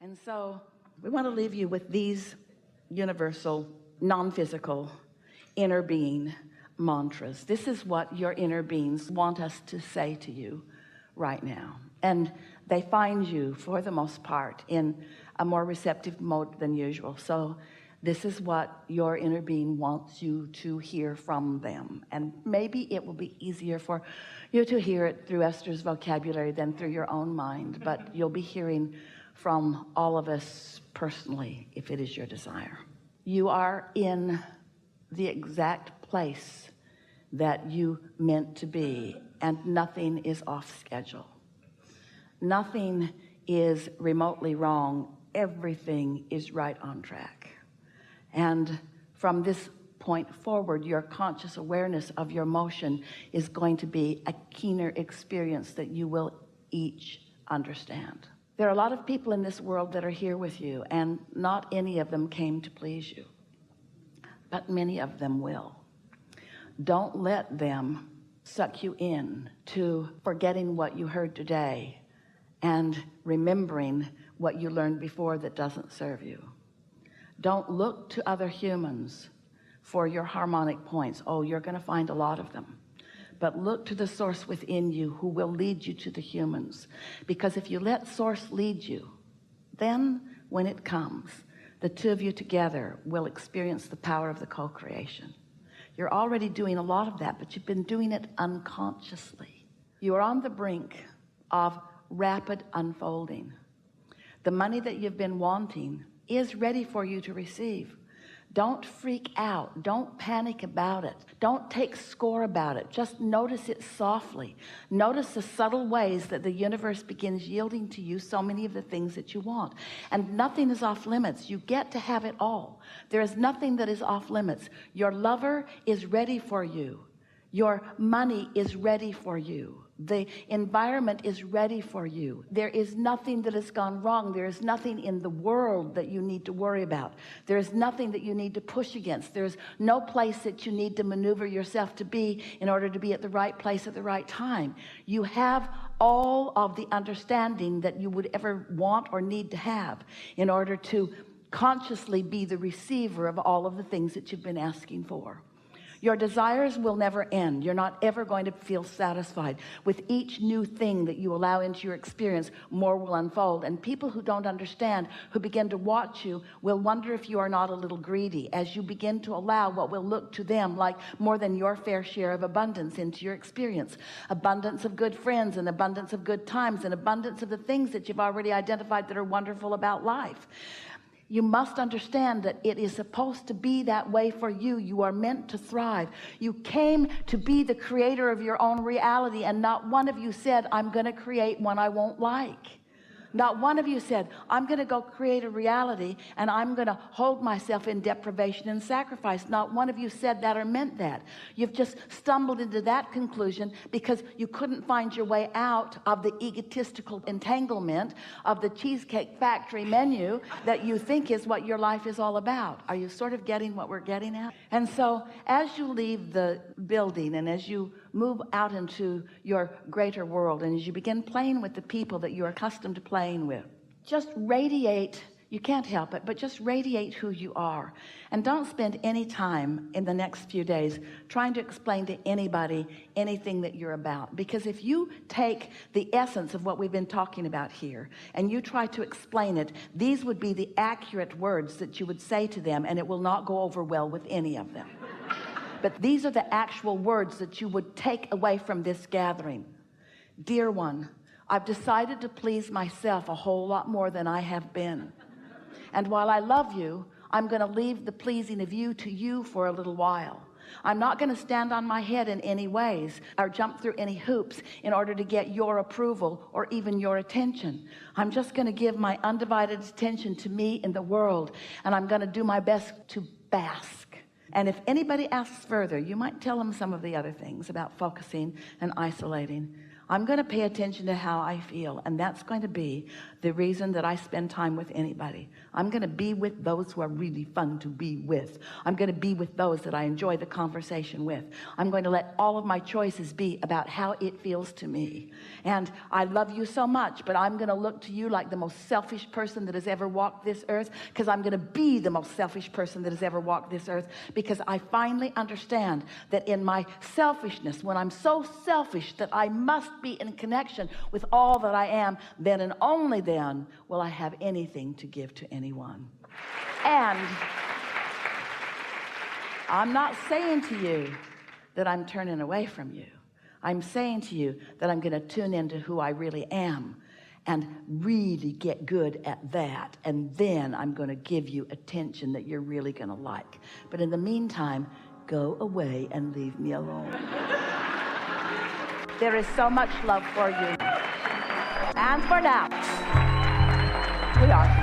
And so we want to leave you with these universal, non-physical, inner being mantras. This is what your inner beings want us to say to you right now. And they find you, for the most part, in a more receptive mode than usual. So this is what your inner being wants you to hear from them. And maybe it will be easier for you to hear it through Esther's vocabulary than through your own mind, but you'll be hearing from all of us personally if it is your desire. You are in the exact place that you meant to be, and nothing is off schedule. Nothing is remotely wrong. Everything is right on track. And from this point forward, your conscious awareness of your motion is going to be a keener experience that you will each understand. There are a lot of people in this world that are here with you, and not any of them came to please you, but many of them will. Don't let them suck you in to forgetting what you heard today and remembering what you learned before that doesn't serve you. Don't look to other humans for your harmonic points. Oh, you're going to find a lot of them. But look to the source within you who will lead you to the humans. Because if you let source lead you, then when it comes, the two of you together will experience the power of the co-creation. You're already doing a lot of that, but you've been doing it unconsciously. You are on the brink of rapid unfolding. The money that you've been wanting is ready for you to receive. Don't freak out. Don't panic about it. Don't take score about it. Just notice it softly. Notice the subtle ways that the universe begins yielding to you so many of the things that you want. And nothing is off limits. You get to have it all. There is nothing that is off limits. Your lover is ready for you. Your money is ready for you. The environment is ready for you. There is nothing that has gone wrong. There is nothing in the world that you need to worry about. There is nothing that you need to push against. There's no place that you need to maneuver yourself to be in order to be at the right place at the right time. You have all of the understanding that you would ever want or need to have in order to consciously be the receiver of all of the things that you've been asking for. Your desires will never end. You're not ever going to feel satisfied. With each new thing that you allow into your experience, more will unfold. And people who don't understand, who begin to watch you, will wonder if you are not a little greedy as you begin to allow what will look to them like more than your fair share of abundance into your experience. Abundance of good friends, and abundance of good times, and abundance of the things that you've already identified that are wonderful about life. You must understand that it is supposed to be that way for you. You are meant to thrive. You came to be the creator of your own reality, and not one of you said, I'm going to create one I won't like. Not one of you said, I'm going to go create a reality and I'm going to hold myself in deprivation and sacrifice. Not one of you said that or meant that. You've just stumbled into that conclusion because you couldn't find your way out of the egotistical entanglement of the Cheesecake Factory menu that you think is what your life is all about. Are you sort of getting what we're getting at? And so as you leave the building and as you move out into your greater world, and as you begin playing with the people that you're accustomed to playing with, just radiate. You can't help it, but just radiate who you are. And don't spend any time in the next few days trying to explain to anybody anything that you're about. Because if you take the essence of what we've been talking about here and you try to explain it, these would be the accurate words that you would say to them, and it will not go over well with any of them. But these are the actual words that you would take away from this gathering. Dear one, I've decided to please myself a whole lot more than I have been. And while I love you, I'm going to leave the pleasing of you to you for a little while. I'm not going to stand on my head in any ways or jump through any hoops in order to get your approval or even your attention. I'm just going to give my undivided attention to me in the world, and I'm going to do my best to bask. And if anybody asks further, you might tell them some of the other things about focusing and isolating. I'm going to pay attention to how I feel, and that's going to be the reason that I spend time with anybody. I'm going to be with those who are really fun to be with. I'm going to be with those that I enjoy the conversation with. I'm going to let all of my choices be about how it feels to me. And I love you so much, but I'm going to look to you like the most selfish person that has ever walked this earth, because I'm going to be the most selfish person that has ever walked this earth, because I finally understand that in my selfishness, when I'm so selfish that I must be in connection with all that I am, then and only then will I have anything to give to anyone. And I'm not saying to you that I'm turning away from you. I'm saying to you that I'm going to tune into who I really am and really get good at that, and then I'm going to give you attention that you're really going to like. But in the meantime, go away and leave me alone. There is so much love for you. And for now, we are